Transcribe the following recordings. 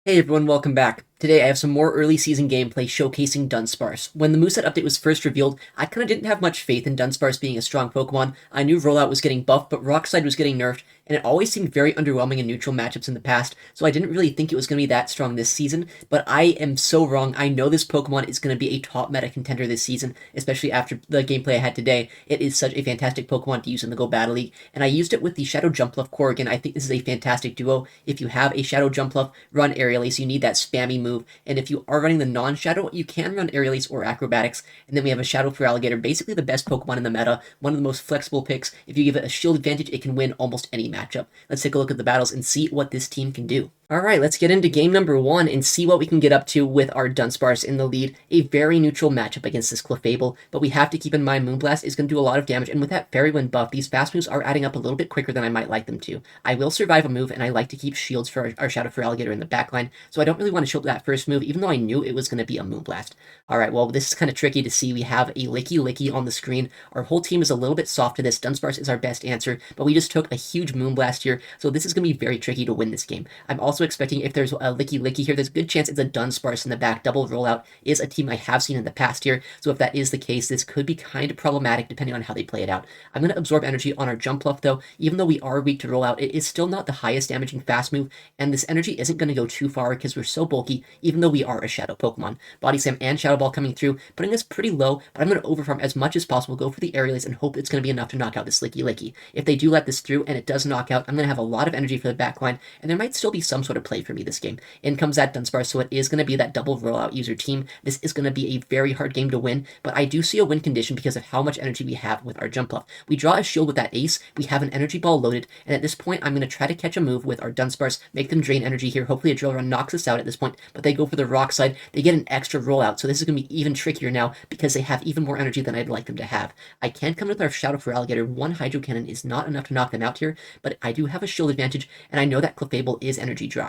Hey everyone, welcome back. Today I have some more early season gameplay showcasing Dunsparce. When the moveset update was first revealed, I kinda didn't have much faith in Dunsparce being a strong Pokemon. I knew Rollout was getting buffed, but Rock Slide was getting nerfed, and it always seemed very underwhelming in neutral matchups in the past, so I didn't really think it was going to be that strong this season, but I am so wrong. I know this Pokemon is going to be a top meta contender this season, especially after the gameplay I had today. It is such a fantastic Pokemon to use in the Go Battle League, and I used it with the Shadow Jumpluff Corrigan. I think this is a fantastic duo. If you have a Shadow Jumpluff, run Aerial Ace. You need that spammy move, and if you are running the non-Shadow, you can run Aerial Ace or Acrobatics, and then we have a Shadow Feraligatr, basically the best Pokemon in the meta, one of the most flexible picks. If you give it a shield advantage, it can win almost any matchup. Let's take a look at the battles and see what this team can do. Alright, let's get into game number 1 and see what we can get up to with our Dunsparce in the lead. A very neutral matchup against this Clefable, but we have to keep in mind Moonblast is going to do a lot of damage, and with that Fairy Wind buff, these fast moves are adding up a little bit quicker than I might like them to. I will survive a move, and I like to keep shields for our Shadow Feraligatr in the backline, so I don't really want to shield that first move, even though I knew it was going to be a Moonblast. Alright, well, this is kind of tricky to see. We have a Licky on the screen. Our whole team is a little bit soft to this. Dunsparce is our best answer, but we just took a huge Moonblast here, so this is going to be very tricky to win this game. I'm also expecting if there's a Licky here, there's a good chance it's a Dunsparce in the back. Double rollout is a team I have seen in the past here, so if that is the case, this could be kind of problematic depending on how they play it out. I'm going to absorb energy on our Jumpluff though. Even though we are weak to rollout, it is still not the highest damaging fast move, and this energy isn't going to go too far because we're so bulky, even though we are a Shadow Pokemon. Body Slam and Shadow Ball coming through, putting us pretty low, but I'm going to overfarm as much as possible, go for the Aerial Ace, and hope it's going to be enough to knock out this Licky. If they do let this through and it does knock out, I'm going to have a lot of energy for the backline, and there might still be some sort of play for me this game. In comes that Dunsparce, so it is going to be that double rollout user team. This is going to be a very hard game to win, but I do see a win condition because of how much energy we have with our Jumpluff. We draw a shield with that Ace, we have an Energy Ball loaded, and at this point I'm going to try to catch a move with our Dunsparce, make them drain energy here. Hopefully a Drill Run knocks us out at this point, but they go for the Rock Slide. They get an extra rollout, so this is going to be even trickier now because they have even more energy than I'd like them to have. I can come with our Shadow Feraligatr. One Hydro Cannon is not enough to knock them out here, but I do have a shield advantage, and I know that Clefable is energy dry.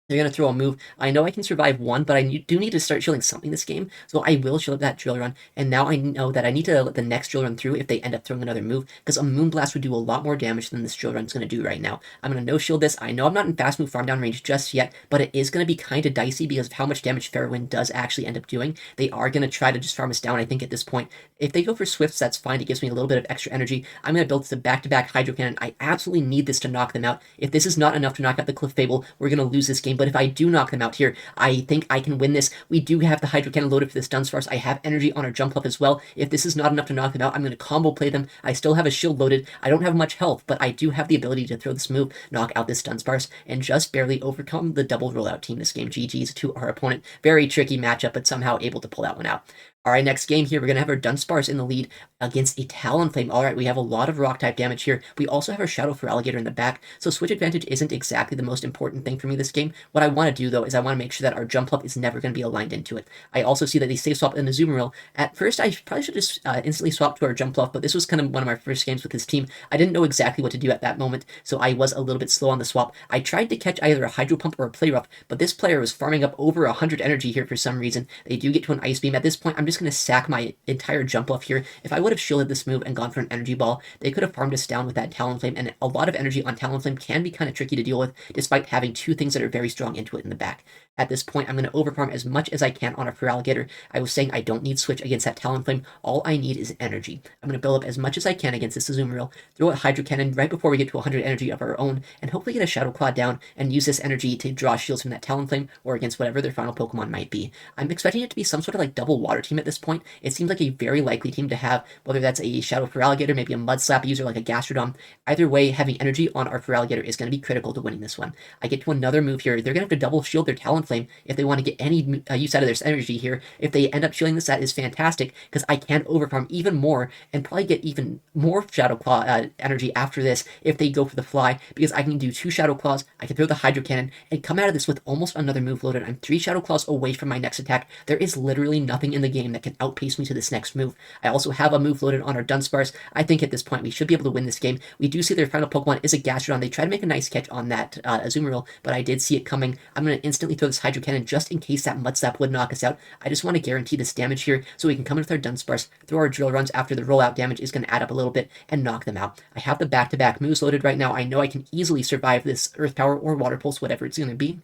They're going to throw a move. I know I can survive one, but I do need to start shielding something this game, so I will shield that Drill Run, and now I know that I need to let the next Drill Run through if they end up throwing another move, because a Moonblast would do a lot more damage than this Drill Run's going to do right now. I'm going to no-shield this. I know I'm not in fast move farm down range just yet, but it is going to be kind of dicey because of how much damage Fairy Wind does actually end up doing. They are going to try to just farm us down, I think, at this point. If they go for Swifts, that's fine. It gives me a little bit of extra energy. I'm going to build the back-to-back Hydro Cannon. I absolutely need this to knock them out. If this is not enough to knock out the Clefable, we're going to lose this game, but if I do knock them out here, I think I can win this. We do have the Hydro Cannon loaded for this Dunsparce. I have energy on our Jumpluff as well. If this is not enough to knock them out, I'm going to combo play them. I still have a shield loaded. I don't have much health, but I do have the ability to throw this move, knock out this Dunsparce, and just barely overcome the double rollout team this game. GG's to our opponent. Very tricky matchup, but somehow able to pull that one out. Alright, next game here, we're going to have our Dunsparce in the lead against a Talonflame. Alright, we have a lot of Rock-type damage here. We also have our Shadow Feraligatr in the back, so switch advantage isn't exactly the most important thing for me this game. What I want to do, though, is I want to make sure that our Jumpluff is never going to be aligned into it. I also see that they safe swap in the Azumarill. At first, I probably should just instantly swap to our Jumpluff, but this was kind of one of my first games with this team. I didn't know exactly what to do at that moment, so I was a little bit slow on the swap. I tried to catch either a Hydro Pump or a Play Rough, but this player was farming up over 100 energy here for some reason. They do get to an Ice Beam. At this point, I'm just going to sack my entire Jumpluff here. If I would have shielded this move and gone for an Energy Ball, they could have farmed us down with that Talonflame, and a lot of energy on Talonflame can be kind of tricky to deal with, despite having two things that are very strong into it in the back. At this point, I'm going to overfarm as much as I can on a Feraligatr. I was saying I don't need Switch against that Talonflame. All I need is energy. I'm going to build up as much as I can against this Azumarill, throw a Hydro Cannon right before we get to 100 energy of our own, and hopefully get a Shadow Claw down and use this energy to draw shields from that Talonflame or against whatever their final Pokemon might be. I'm expecting it to be some sort of like double water team at this point. It seems like a very likely team to have, whether that's a Shadow Feraligatr, maybe a Mud Slap user like a Gastrodon. Either way, having energy on our Feraligatr is going to be critical to winning this one. I get to another move here. They're going to have to double shield their Talonflame if they want to get any use out of their energy here. If they end up shielding this, that is fantastic, because I can overfarm even more and probably get even more Shadow Claw energy after this if they go for the fly, because I can do two Shadow Claws, I can throw the Hydro Cannon, and come out of this with almost another move loaded. I'm 3 Shadow Claws away from my next attack. There is literally nothing in the game that can outpace me to this next move. I also have a move loaded on our Dunsparce. I think at this point we should be able to win this game. We do see their final Pokemon is a Gastrodon. They try to make a nice catch on that Azumarill, but I did see it coming. I'm going to instantly throw this Hydro Cannon just in case that Mud Slap would knock us out. I just want to guarantee this damage here so we can come in with our Dunsparce, throw our Drill Runs after the rollout damage is going to add up a little bit, and knock them out. I have the back-to-back moves loaded right now. I know I can easily survive this Earth Power or Water Pulse, whatever it's going to be.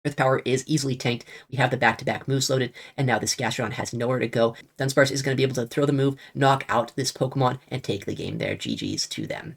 Earth Power is easily tanked. We have the back-to-back moves loaded, and now this Gastrodon has nowhere to go. Dunsparce is going to be able to throw the move, knock out this Pokemon, and take the game there. GG's to them.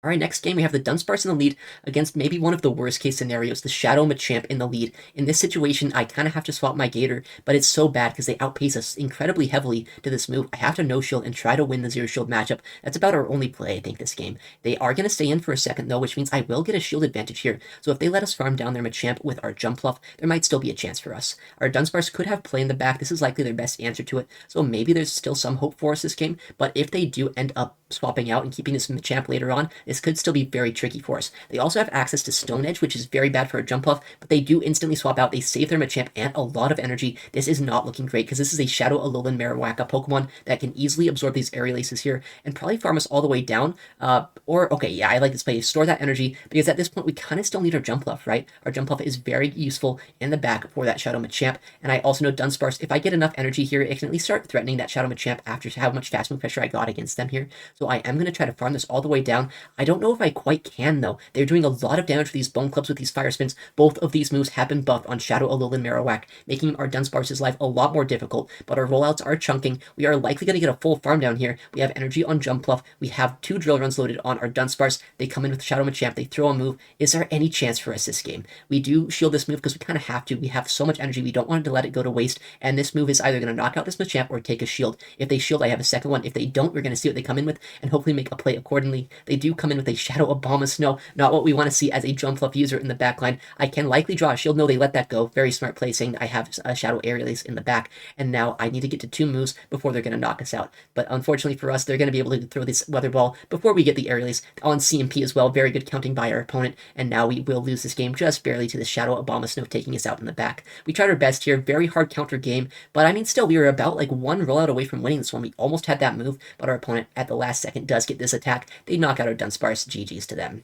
All right, next game, we have the Dunsparce in the lead against maybe one of the worst-case scenarios, the Shadow Machamp in the lead. In this situation, I kind of have to swap my Gator, but it's so bad because they outpace us incredibly heavily to this move. I have to no-shield and try to win the zero-shield matchup. That's about our only play, I think, this game. They are going to stay in for a second, though, which means I will get a shield advantage here. So if they let us farm down their Machamp with our Jumpluff, there might still be a chance for us. Our Dunsparce could have play in the back. This is likely their best answer to it, so maybe there's still some hope for us this game, but if they do end up swapping out and keeping this Machamp later on, this could still be very tricky for us. They also have access to Stone Edge, which is very bad for a Jumpluff, but they do instantly swap out. They save their Machamp and a lot of energy. This is not looking great because this is a Shadow Alolan Marowaka Pokemon that can easily absorb these Aerial Aces here and probably farm us all the way down. Okay, yeah, I like this play. Store that energy because at this point we kind of still need our Jumpluff, right? Our Jumpluff is very useful in the back for that Shadow Machamp, and I also know Dunsparce, if I get enough energy here, it can at least start threatening that Shadow Machamp after how much fast move pressure I got against them here. So I am going to try to farm this all the way down. I don't know if I quite can, though. They're doing a lot of damage with these Bone Clubs with these Fire Spins. Both of these moves have been buffed on Shadow Alolan Marowak, making our Dunsparce's life a lot more difficult, but our rollouts are chunking. We are likely going to get a full farm down here. We have energy on Jumpluff. We have 2 Drill Runs loaded on our Dunsparce. They come in with Shadow Machamp. They throw a move. Is there any chance for us this game? We do shield this move because we kind of have to. We have so much energy. We don't want to let it go to waste, and this move is either going to knock out this Machamp or take a shield. If they shield, I have a second one. If they don't, we're going to see what they come in with and hopefully make a play accordingly. They do come in with a Shadow Abomasnow, not what we want to see as a Jumpluff user in the back line. I can likely draw a shield. No, they let that go. Very smart play, saying I have a Shadow Aerial Ace in the back, and now I need to get to 2 moves before they're going to knock us out. But unfortunately for us, they're going to be able to throw this Weather Ball before we get the Aerial Ace on CMP as well. Very good counting by our opponent, and now we will lose this game just barely to the Shadow Abomasnow taking us out in the back. We tried our best here. Very hard counter game, but I mean, still, we were about like 1 rollout away from winning this one. We almost had that move, but our opponent at the last second does get this attack. They knock out our Dunsparce. GG's to them.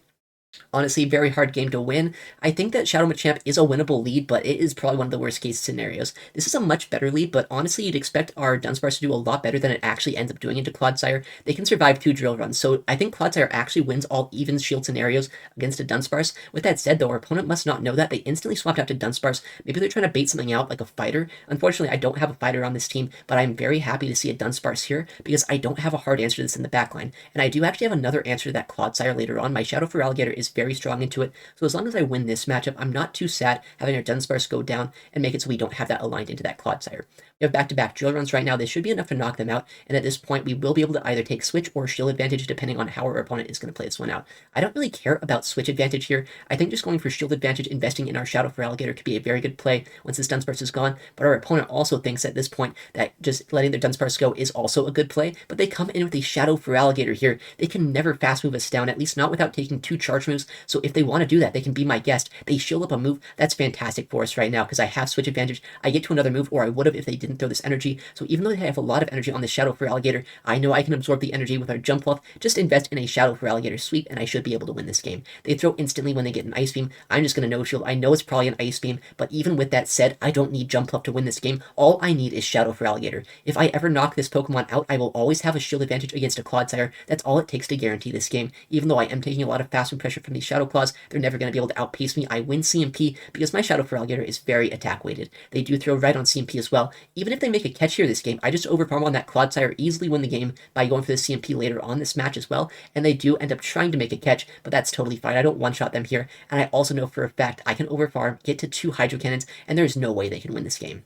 Honestly, very hard game to win. I think that Shadow Machamp is a winnable lead, but it is probably one of the worst case scenarios. This is a much better lead, but honestly, you'd expect our Dunsparce to do a lot better than it actually ends up doing into Clodsire. They can survive 2 drill runs, so I think Clodsire actually wins all even shield scenarios against a Dunsparce. With that said, though, our opponent must not know that. They instantly swapped out to Dunsparce. Maybe they're trying to bait something out, like a fighter. Unfortunately, I don't have a fighter on this team, but I'm very happy to see a Dunsparce here, because I don't have a hard answer to this in the backline. And I do actually have another answer to that Clodsire later on. My Shadow Feraligatr is very strong into it, so as long as I win this matchup, I'm not too sad having our Dunsparce go down and make it so we don't have that aligned into that Clodsire. We have back-to-back drill runs right now. This should be enough to knock them out, and at this point, we will be able to either take switch or shield advantage depending on how our opponent is going to play this one out. I don't really care about switch advantage here. I think just going for shield advantage, investing in our Shadow Feraligatr could be a very good play once this Dunsparce is gone, but our opponent also thinks at this point that just letting their Dunsparce go is also a good play, but they come in with a Shadow Feraligatr here. They can never fast move us down, at least not without taking 2 charge moves, so if they want to do that, they can be my guest. They shield up a move. That's fantastic for us right now because I have switch advantage. I get to another move, or I would have if they didn't throw this energy. So even though they have a lot of energy on the Shadow Feraligatr, I know I can absorb the energy with our Jumpluff. Just invest in a Shadow Feraligatr sweep, and I should be able to win this game. They throw instantly when they get an Ice Beam. I'm just going to no-shield. I know it's probably an Ice Beam, but even with that said, I don't need Jumpluff to win this game. All I need is Shadow Feraligatr. If I ever knock this Pokemon out, I will always have a shield advantage against a Clodsire. That's all it takes to guarantee this game. Even though I am taking a lot of fast move pressure from these Shadow Claws, they're never going to be able to outpace me. I win CMP because my Shadow Feraligatr is very attack weighted. They do throw right on CMP as well. Even if they make a catch here this game, I just overfarm on that Clodsire, easily win the game by going for the CMP later on this match as well, and they do end up trying to make a catch, but that's totally fine. I don't one-shot them here, and I also know for a fact I can overfarm, get to 2 Hydro Cannons, and there's no way they can win this game.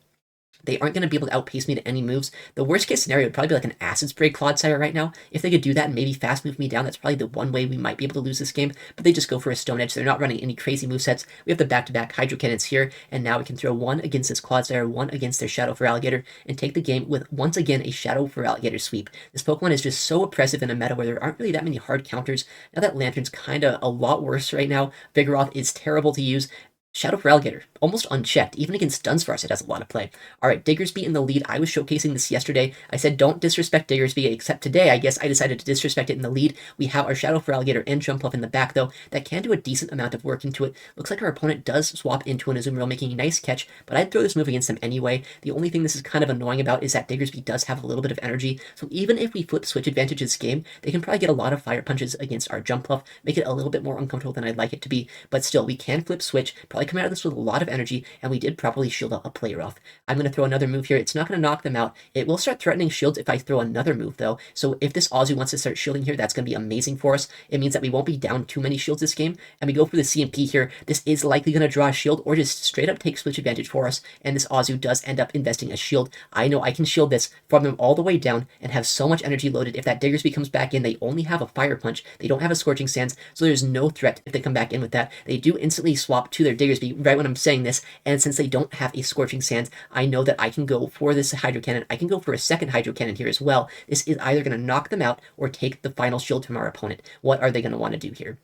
They aren't going to be able to outpace me to any moves. The worst case scenario would probably be like an Acid Spray Clodsire right now. If they could do that and maybe fast move me down, that's probably the one way we might be able to lose this game, but they just go for a Stone Edge. They're not running any crazy movesets. We have the back-to-back Hydro Cannons here, and now we can throw 1 against this Clodsire, 1 against their Shadow Feraligatr, and take the game with, once again, a Shadow Feraligatr sweep. This Pokemon is just so oppressive in a meta where there aren't really that many hard counters. Now that Lantern's kind of a lot worse right now. Vigoroth is terrible to use. Shadow Feraligatr, almost unchecked. Even against Dunsparce, it has a lot of play. Alright, Diggersby in the lead. I was showcasing this yesterday. I said don't disrespect Diggersby, except today, I guess I decided to disrespect it in the lead. We have our Shadow Feraligatr and Jumpluff in the back, though, that can do a decent amount of work into it. Looks like our opponent does swap into an Azumarill, making a nice catch, but I'd throw this move against them anyway. The only thing this is kind of annoying about is that Diggersby does have a little bit of energy, so even if we flip switch advantage this game, they can probably get a lot of fire punches against our Jumpluff, make it a little bit more uncomfortable than I'd like it to be, but still, we can flip switch, probably come out of this with a lot of energy, and we did properly shield a player off. I'm going to throw another move here. It's not going to knock them out. It will start threatening shields if I throw another move, though. So if this Azu wants to start shielding here, that's going to be amazing for us. It means that we won't be down too many shields this game, and we go for the CMP here. This is likely going to draw a shield or just straight up take switch advantage for us, and this Azu does end up investing a shield. I know I can shield this from them all the way down and have so much energy loaded. If that Diggersby comes back in, they only have a Fire Punch. They don't have a Scorching Sands, so there's no threat if they come back in with that. They do instantly swap to their Diggersby right when I'm saying this, and since they don't have a Scorching Sands, I know that I can go for this Hydro Cannon. I can go for a second Hydro Cannon here as well. This is either going to knock them out or take the final shield from our opponent. What are they going to want to do here?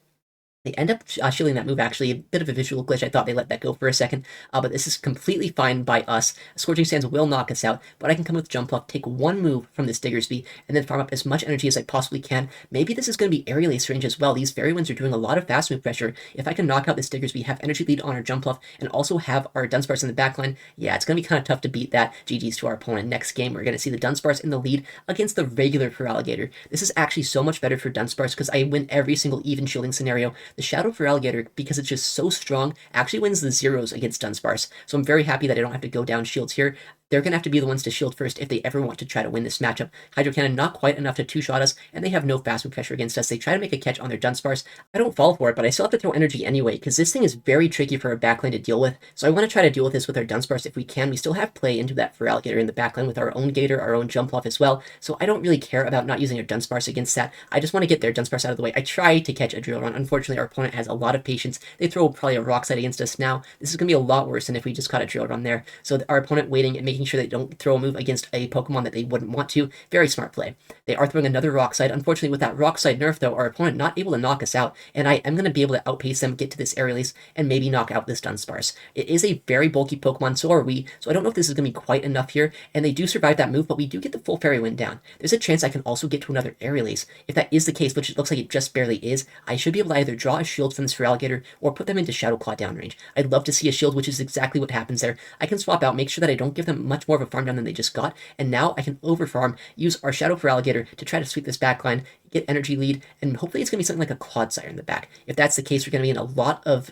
They end up shielding that move, actually. A bit of a visual glitch. I thought they let that go for a second, but this is completely fine by us. Scorching Sands will knock us out, but I can come with Jump Up, take one move from this Diggersby, and then farm up as much energy as I possibly can. Maybe this is going to be Aerial Ace range as well. These Fairy Winds are doing a lot of fast move pressure. If I can knock out this Diggersby, have energy lead on our Jump Up, and also have our Dunsparce in the backline, yeah, it's going to be kind of tough to beat that. GG's to our opponent. Next game, we're going to see the Dunsparce in the lead against the regular Feraligatr. This is actually so much better for Dunsparce because I win every single even shielding scenario. The Shadow Feraligatr, because it's just so strong, actually wins the zeros against Dunsparce. So I'm very happy that I don't have to go down shields here. They're going to have to be the ones to shield first if they ever want to try to win this matchup. Hydro Cannon not quite enough to two-shot us, and they have no fast move pressure against us. They try to make a catch on their Dunsparce. I don't fall for it, but I still have to throw energy anyway, because this thing is very tricky for our backline to deal with. So I want to try to deal with this with our Dunsparce if we can. We still have play into that Feraligatr in the backline with our own Gator, our own Jump Off as well. So I don't really care about not using our Dunsparce against that. I just want to get their Dunsparce out of the way. I try to catch a Drill Run. Unfortunately, our opponent has a lot of patience. They throw probably a Rock Slide against us now. This is going to be a lot worse than if we just caught a Drill Run there. So our opponent waiting and making sure they don't throw a move against a Pokemon that they wouldn't want to. Very smart play. They are throwing another Rock Slide. Unfortunately, with that Rock Slide nerf, though, our opponent not able to knock us out, and I am going to be able to outpace them, get to this Aerial Ace, and maybe knock out this Dunsparce. It is a very bulky Pokemon, so are we, so I don't know if this is going to be quite enough here, and they do survive that move, but we do get the full Fairy Wind down. There's a chance I can also get to another Aerial Ace. If that is the case, which it looks like it just barely is, I should be able to either draw a shield from this Feraligatr or put them into Shadow Claw downrange. I'd love to see a shield, which is exactly what happens there. I can swap out, make sure that I don't give them much more of a farm down than they just got, and now I can overfarm, use our Shadow Feraligatr to try to sweep this backline, get energy lead, and hopefully it's going to be something like a Clodsire in the back. If that's the case, we're going to be in a lot of,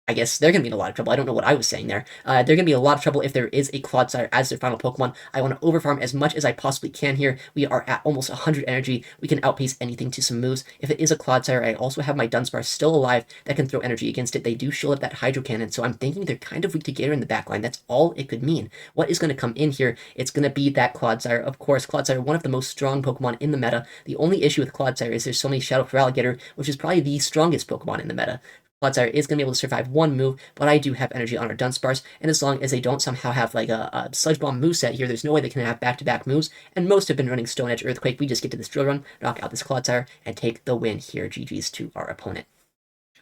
I guess they're going to be in a lot of trouble. I don't know what I was saying there. They're going to be in a lot of trouble if there is a Clodsire as their final Pokemon. I want to overfarm as much as I possibly can here. We are at almost 100 energy. We can outpace anything to some moves. If it is a Clodsire, I also have my Dunsparce still alive that can throw energy against it. They do shield up that Hydro Cannon, so I'm thinking they're kind of weak to Gator in the backline. That's all it could mean. What is going to come in here? It's going to be that Clodsire. Of course, Clodsire, one of the most strong Pokemon in the meta. The only issue with Clodsire is there's so many Shadow Feraligatr, which is probably the strongest Pokemon in the meta. Clodsire is going to be able to survive one move, but I do have energy on our Dunsparce, and as long as they don't somehow have like a Sludge Bomb moveset here, there's no way they can have back-to-back moves, and most have been running Stone Edge Earthquake. We just get to this Drill Run, knock out this Clodsire, and take the win here. GG's to our opponent.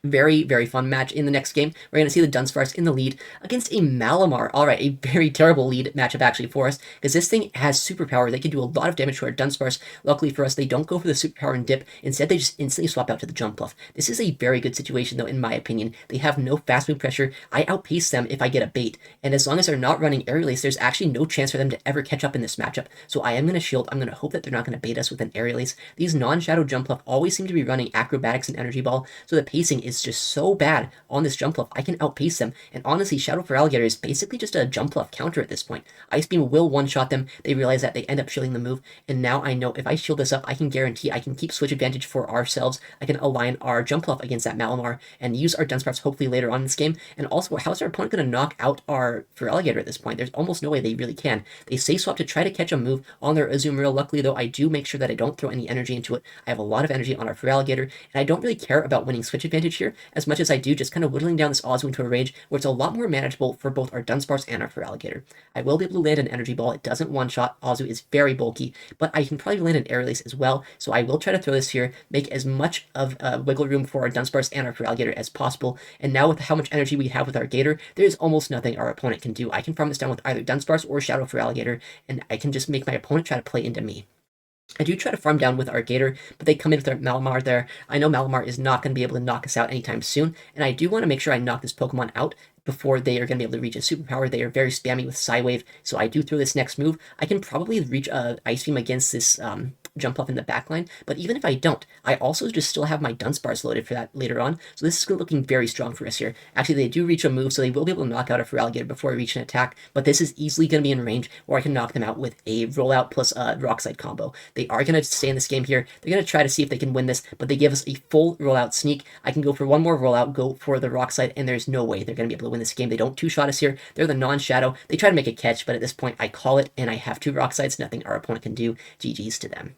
Very, very fun match. In the next game, we're going to see the Dunsparce in the lead against a Malamar. Alright, a very terrible lead matchup actually for us, because this thing has superpower. They can do a lot of damage to our Dunsparce. Luckily for us, they don't go for the superpower and dip. Instead, they just instantly swap out to the Jump Bluff. This is a very good situation, though, in my opinion. They have no fast move pressure. I outpace them if I get a bait, and as long as they're not running Aerial Ace, there's actually no chance for them to ever catch up in this matchup. So I am going to shield. I'm going to hope that they're not going to bait us with an Aerial Ace. These non-Shadow Jump Bluff always seem to be running Acrobatics and Energy Ball, so the pacing is just so bad on this Jump Bluff. I can outpace them, and honestly, Shadow Feraligatr is basically just a Jump Bluff counter at this point. Ice Beam will one-shot them. They realize that, they end up shielding the move, and now I know if I shield this up, I can guarantee I can keep switch advantage for ourselves. I can align our Jump Bluff against that Malamar, and use our Dunsparce hopefully later on in this game. And also, how's our opponent going to knock out our Feraligatr at this point? There's almost no way they really can. They say swap to try to catch a move on their Azumarill. Luckily, though, I do make sure that I don't throw any energy into it. I have a lot of energy on our Feraligatr, and I don't really care about winning switch advantage here as much as I do just kind of whittling down this Azu into a range where it's a lot more manageable for both our Dunsparce and our Feraligatr. I will be able to land an Energy Ball. It doesn't one-shot. Azu is very bulky, but I can probably land an Aerial Ace as well, so I will try to throw this here, make as much of wiggle room for our Dunsparce and our Feraligatr as possible, and now with how much energy we have with our Gator, there's almost nothing our opponent can do. I can farm this down with either Dunsparce or Shadow Feraligatr, and I can just make my opponent try to play into me. I do try to farm down with our Gator, but they come in with their Malamar there. I know Malamar is not going to be able to knock us out anytime soon, and I do want to make sure I knock this Pokemon out before they are going to be able to reach a superpower. They are very spammy with Psywave, so I do throw this next move. I can probably reach Ice Beam against this Jump Off in the backline, but even if I don't, I also just still have my Dunsparce loaded for that later on, so this is looking very strong for us here. Actually, they do reach a move, so they will be able to knock out a Feraligatr before I reach an attack, but this is easily going to be in range where I can knock them out with a rollout plus a Rock Slide combo. They are going to stay in this game here. They're going to try to see if they can win this, but they give us a full rollout sneak. I can go for one more rollout, go for the Rock Slide, and there's no way they're going to be able to win this game. They don't two-shot us here. They're the non-shadow. They try to make a catch, but at this point, I call it, and I have 2 Rock Slides. Nothing our opponent can do. GG's to them.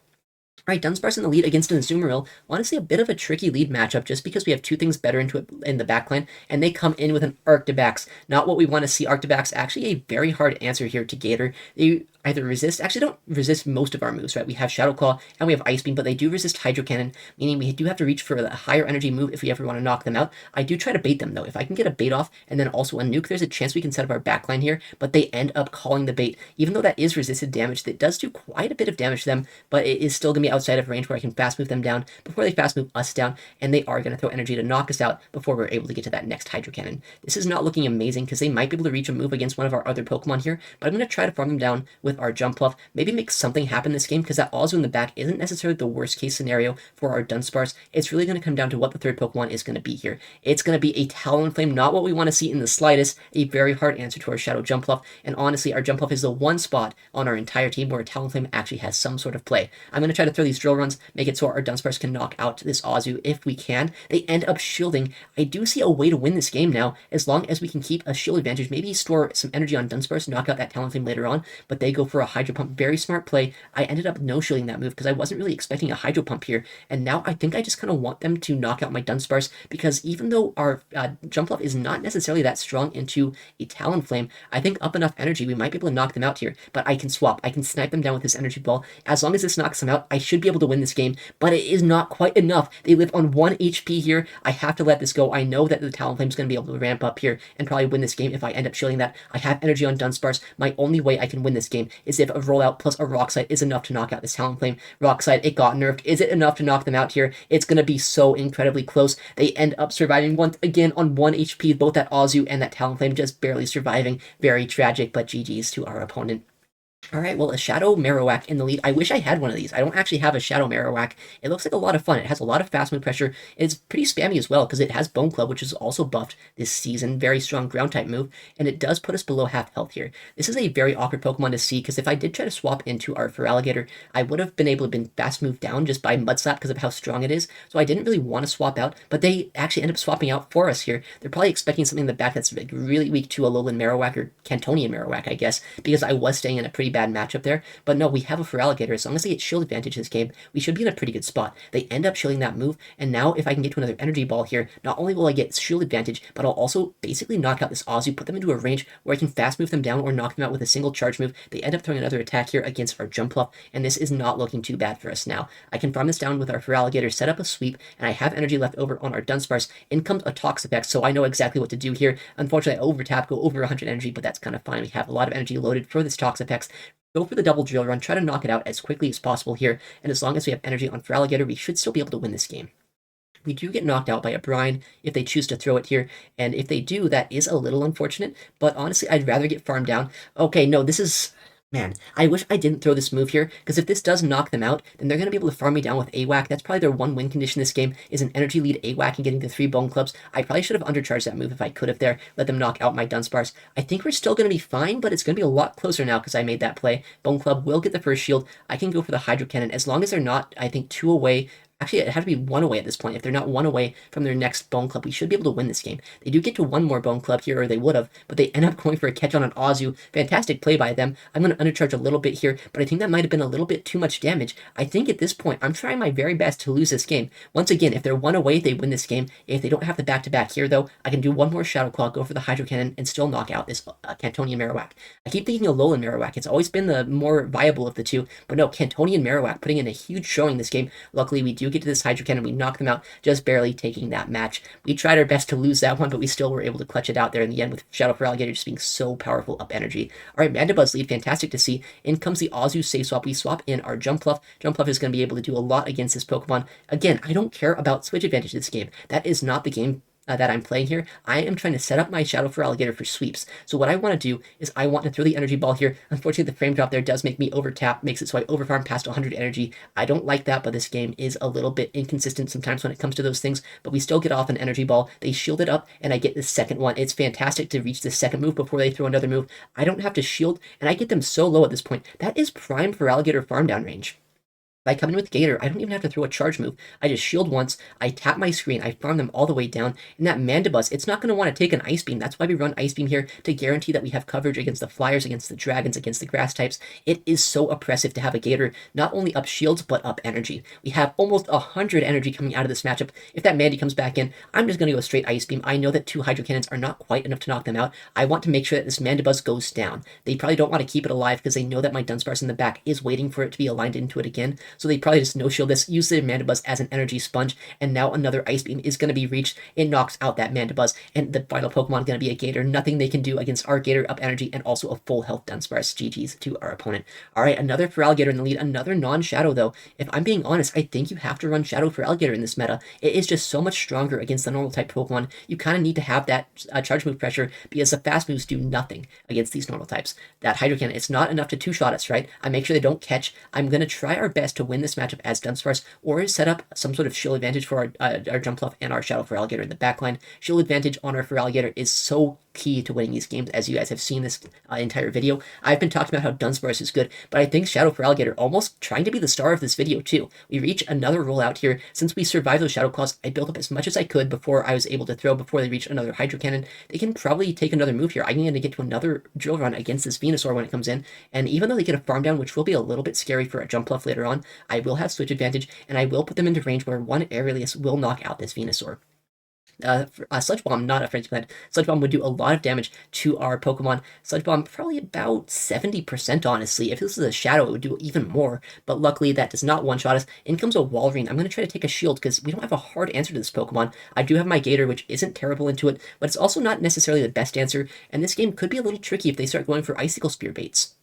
Alright, Dunsparce in the lead against an Azumarill. Honestly, a bit of a tricky lead matchup just because we have 2 things better into it in the backline, and they come in with an Arctibax. Not what we want to see. Arctibax, actually a very hard answer here to Gator. They either resist, actually don't resist most of our moves, right? We have Shadow Claw and we have Ice Beam, but they do resist Hydro Cannon, meaning we do have to reach for a higher energy move if we ever want to knock them out. I do try to bait them though. If I can get a bait off and then also a nuke, there's a chance we can set up our backline here, but they end up calling the bait. Even though that is resisted damage, that does do quite a bit of damage to them, but it is still going to be outside of range where I can fast move them down before they fast move us down, and they are going to throw energy to knock us out before we're able to get to that next Hydro Cannon. This is not looking amazing because they might be able to reach a move against one of our other Pokemon here, but I'm going to try to farm them down with our Jump Bluff. Maybe make something happen this game, because that Ozu in the back isn't necessarily the worst case scenario for our Dunsparce. It's really going to come down to what the third Pokemon is going to be here. It's going to be a Talonflame, not what we want to see in the slightest. A very hard answer to our Shadow Jump Bluff, and honestly, our Jump Bluff is the one spot on our entire team where a Talonflame actually has some sort of play. I'm going to try to throw these drill runs, make it so our Dunsparce can knock out this Ozu if we can. They end up shielding. I do see a way to win this game now, as long as we can keep a shield advantage, maybe store some energy on Dunsparce, knock out that Talonflame later on, but they go for a Hydro Pump. Very smart play. I ended up no-shielding that move because I wasn't really expecting a Hydro Pump here, and now I think I just kind of want them to knock out my Dunsparce, because even though our Jump Bluff is not necessarily that strong into a Talonflame, I think up enough energy we might be able to knock them out here, but I can swap. I can snipe them down with this energy ball. As long as this knocks them out, I should be able to win this game, but it is not quite enough. They live on 1 HP here. I have to let this go. I know that the Talonflame is going to be able to ramp up here and probably win this game if I end up shielding that. I have energy on Dunsparce. My only way I can win this game is if a rollout plus a Rock Slide is enough to knock out this Talonflame. Rock Slide, it got nerfed. Is it enough to knock them out here? It's going to be so incredibly close. They end up surviving once again on 1 HP, both that Ozu and that Talonflame just barely surviving. Very tragic, but GG's to our opponent. Alright, well, a Shadow Marowak in the lead. I wish I had one of these. I don't actually have a Shadow Marowak. It looks like a lot of fun. It has a lot of fast move pressure. It's pretty spammy as well, because it has Bone Club, which is also buffed this season. Very strong ground-type move, and it does put us below half health here. This is a very awkward Pokemon to see, because if I did try to swap into our Feraligatr, I would have been able to been fast moved down just by Mud Slap because of how strong it is, so I didn't really want to swap out, but they actually end up swapping out for us here. They're probably expecting something in the back that's like really weak to a Alolan Marowak, or Cantonian Marowak, I guess, because I was staying in a pretty bad matchup there. But no, we have a Feraligatr. As long as they get shield advantage this game, we should be in a pretty good spot. They end up shielding that move, and now if I can get to another energy ball here, not only will I get shield advantage, but I'll also basically knock out this Ozu, put them into a range where I can fast move them down or knock them out with a single charge move. They end up throwing another attack here against our Jump Bluff, and this is not looking too bad for us now. I can farm this down with our Feraligatr, set up a sweep, and I have energy left over on our Dunsparce. In comes a Toxapex, so I know exactly what to do here. Unfortunately, I overtap, go over 100 energy, but that's kind of fine. We have a lot of energy loaded for this Toxapex. Go for the double drill run, try to knock it out as quickly as possible here, and as long as we have energy on Feraligatr, we should still be able to win this game. We do get knocked out by a Brine if they choose to throw it here, and if they do, that is a little unfortunate, but honestly, I'd rather get farmed down. Okay, no, this is... Man, I wish I didn't throw this move here, because if this does knock them out, then they're going to be able to farm me down with AWAC. That's probably their one win condition this game, is an energy lead AWAC and getting the 3 Bone Clubs. I probably should have undercharged that move if I could have there, let them knock out my Dunsparce. I think we're still going to be fine, but it's going to be a lot closer now because I made that play. Bone Club will get the first shield. I can go for the Hydro Cannon, as long as they're not, I think, 2 away. Actually, it had to be 1 away at this point. If they're not 1 away from their next Bone Club, we should be able to win this game. They do get to 1 more Bone Club here, or they would have, but they end up going for a catch on an Ozu. Fantastic play by them. I'm going to undercharge a little bit here, but I think that might have been a little bit too much damage. I think at this point, I'm trying my very best to lose this game. Once again, if they're 1 away, they win this game. If they don't have the back-to-back here, though, I can do 1 more Shadow Claw, go for the Hydro Cannon, and still knock out this Cantonian Marowak. I keep thinking Alolan Marowak. It's always been the more viable of the two, but no, Cantonian Marowak putting in a huge showing this game. Luckily, we do get to this Hydro Cannon. We knock them out, just barely taking that match. We tried our best to lose that one, but we still were able to clutch it out there in the end with Shadow Feraligatr just being so powerful up energy. Alright, Mandibuzz lead, fantastic to see. In comes the Ozu Safe Swap. We swap in our Jump Bluff. Jump Bluff is going to be able to do a lot against this Pokemon. Again, I don't care about switch advantage this game. That is not the game that I'm playing here, I am trying to set up my Shadow Feraligatr for sweeps. So what I want to do is I want to throw the energy ball here. Unfortunately, the frame drop there does make me overtap, makes it so I overfarm past 100 energy. I don't like that, but this game is a little bit inconsistent sometimes when it comes to those things, but we still get off an energy ball. They shield it up, and I get the second one. It's fantastic to reach the second move before they throw another move. I don't have to shield, and I get them so low at this point. That is prime Feraligatr farm down range. If I come in with Gator, I don't even have to throw a charge move. I just shield once, I tap my screen, I farm them all the way down, and that Mandibuzz, it's not going to want to take an Ice Beam. That's why we run Ice Beam here, to guarantee that we have coverage against the Flyers, against the Dragons, against the Grass types. It is so oppressive to have a Gator not only up shields, but up energy. We have almost 100 energy coming out of this matchup. If that Mandy comes back in, I'm just going to go straight Ice Beam. I know that 2 Hydro Cannons are not quite enough to knock them out. I want to make sure that this Mandibuzz goes down. They probably don't want to keep it alive because they know that my Dunsparce in the back is waiting for it to be aligned into it again, so they probably just no-shield this, use the Mandibuzz as an energy sponge, and now another Ice Beam is going to be reached. It knocks out that Mandibuzz, and the final Pokemon is going to be a Gator. Nothing they can do against our Gator up energy, and also a full health Dunsparce. GG's to our opponent. Alright, another Feraligatr in the lead, another non-Shadow though. If I'm being honest, I think you have to run Shadow Feraligatr in this meta. It is just so much stronger against the normal type Pokemon. You kind of need to have that charge move pressure, because the fast moves do nothing against these normal types. That Hydro Cannon, it's not enough to two-shot us, right? I make sure they don't catch. I'm going to try our best to win this matchup as Dunsparce, or set up some sort of shield advantage for our Jumpluff and our Shadow Feraligatr in the backline. Shield advantage on our Feraligatr is so key to winning these games, as you guys have seen this entire video. I've been talking about how Dunsparce is good, but I think Shadow Feraligatr almost trying to be the star of this video too. We reach another rollout here. Since we survived those Shadow Claws, I built up as much as I could before I was able to throw, before they reach another Hydro Cannon. They can probably take another move here. I'm going to get to another Drill Run against this Venusaur when it comes in, and even though they get a farm down, which will be a little bit scary for a Jumpluff later on, I will have switch advantage, and I will put them into range where one Aurelius will knock out this Venusaur. Sludge Bomb, not a Frenzy Plant. Sludge Bomb would do a lot of damage to our Pokemon. Sludge Bomb, probably about 70%, honestly. If this is a Shadow, it would do even more, but luckily that does not one-shot us. In comes a Walrein. I'm going to try to take a shield, because we don't have a hard answer to this Pokemon. I do have my Gator, which isn't terrible into it, but it's also not necessarily the best answer, and this game could be a little tricky if they start going for Icicle Spear baits.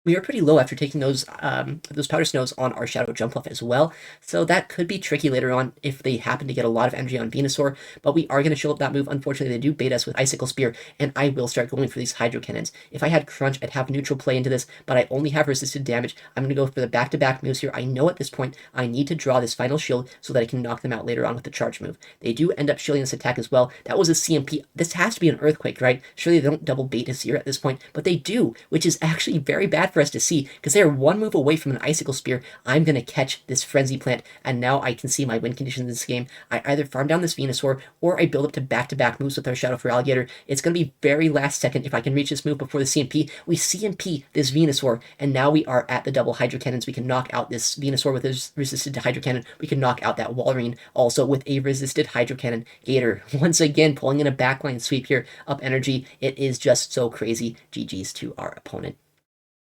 We are pretty low after taking those Powder Snows on our Shadow Jumpluff as well, so that could be tricky later on if they happen to get a lot of energy on Venusaur, but we are going to shield up that move. Unfortunately, they do bait us with Icicle Spear, and I will start going for these Hydro Cannons. If I had Crunch, I'd have neutral play into this, but I only have resisted damage. I'm going to go for the back-to-back moves here. I know at this point I need to draw this final shield so that I can knock them out later on with the charge move. They do end up shielding this attack as well. That was a CMP. This has to be an Earthquake, right? Surely they don't double bait us here at this point, but they do, which is actually very bad for us to see, because they are one move away from an Icicle Spear. I'm going to catch this Frenzy Plant, and now I can see my win conditions in this game. I either farm down this Venusaur, or I build up to back-to-back moves with our Shadow Feraligatr. It's going to be very last second if I can reach this move before the CMP. We CMP this Venusaur, and now we are at the double Hydro Cannons. We can knock out this Venusaur with his resisted Hydro Cannon. We can knock out that Walrein also with a resisted Hydro Cannon. Gator, once again, pulling in a backline sweep here, up energy. It is just so crazy. GG's to our opponent.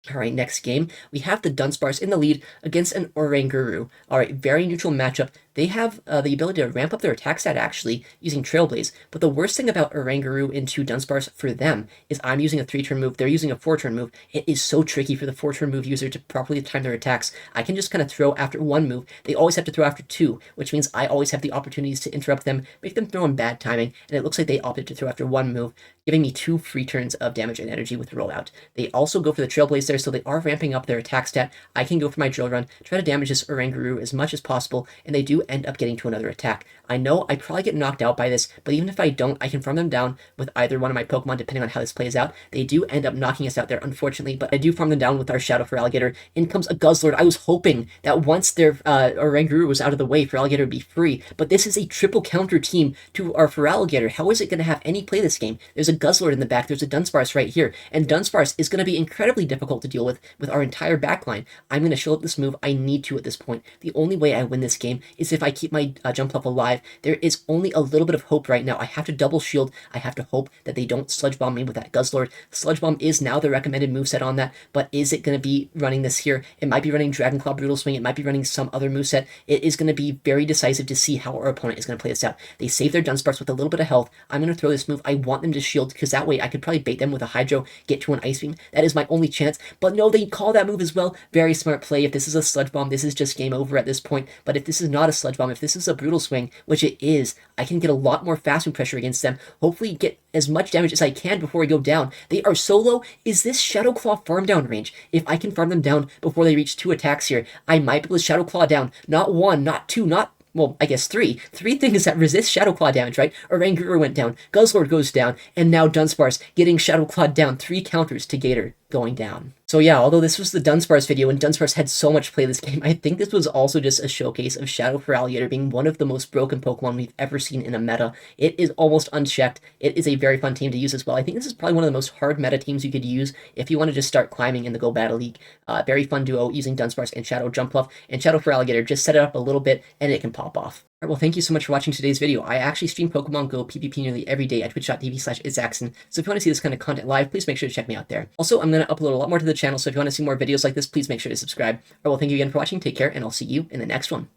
Alright, next game, we have the Dunsparce in the lead against an Oranguru. Alright, very neutral matchup. They have the ability to ramp up their attack stat, actually, using Trailblaze. But the worst thing about Oranguru into Dunsparce for them is I'm using a 3-turn move, they're using a 4-turn move. It is so tricky for the 4-turn move user to properly time their attacks. I can just kind of throw after one move. They always have to throw after two, which means I always have the opportunities to interrupt them, make them throw in bad timing, and it looks like they opted to throw after one move, giving me 2 free turns of damage and energy with rollout. They also go for the Trailblaze there, so they are ramping up their attack stat. I can go for my Drill Run, try to damage this Oranguru as much as possible, and they do end up getting to another attack. I know I probably get knocked out by this, but even if I don't, I can farm them down with either one of my Pokemon, depending on how this plays out. They do end up knocking us out there, unfortunately, but I do farm them down with our Shadow Feraligatr. In comes a Guzzlord. I was hoping that once their Oranguru was out of the way, Feraligatr would be free, but this is a triple counter team to our Feraligatr. How is it going to have any play this game? There's a Guzzlord in the back, there's a Dunsparce right here, and Dunsparce is going to be incredibly difficult to deal with our entire backline. I'm going to shield up this move. I need to at this point. The only way I win this game is if I keep my Jumpluff alive. There is only a little bit of hope right now. I have to double shield. I have to hope that they don't Sludge Bomb me with that Guzzlord. Sludge Bomb is now the recommended moveset on that, but is it going to be running this here? It might be running Dragon Claw Brutal Swing. It might be running some other moveset. It is going to be very decisive to see how our opponent is going to play this out. They save their Dunsparce with a little bit of health. I'm going to throw this move. I want them to shield, because that way I could probably bait them with a Hydro, get to an Ice Beam. That is my only chance, but no, they call that move as well. Very smart play. If this is a Sludge Bomb, this is just game over at this point, but if this is not a Sludge Sludge Bomb. If this is a Brutal Swing, which it is, I can get a lot more fast move pressure against them. Hopefully get as much damage as I can before I go down. They are so low. Is this Shadow Claw farm down range? If I can farm them down before they reach 2 attacks here, I might be able to Shadow Claw down. Not 1, not 2, not... well, I guess 3. 3 things that resist Shadow Claw damage, right? Oranguru went down, Guzzlord goes down, and now Dunsparce getting Shadow Claw down. 3 counters to Gator going down. So yeah, although this was the Dunsparce video and Dunsparce had so much play this game, I think this was also just a showcase of Shadow Feraligatr being one of the most broken Pokemon we've ever seen in a meta. It is almost unchecked. It is a very fun team to use as well. I think this is probably one of the most hard meta teams you could use if you want to just start climbing in the Go Battle League. Very fun duo using Dunsparce and Shadow Jumpluff, and Shadow Feraligatr. Just set it up a little bit and it can pop off. Alright, well, thank you so much for watching today's video. I actually stream Pokemon Go PvP nearly every day at twitch.tv/ItsAXN, so if you want to see this kind of content live, please make sure to check me out there. Also, I'm going to upload a lot more to the channel, so if you want to see more videos like this, please make sure to subscribe. Alright, well, thank you again for watching, take care, and I'll see you in the next one.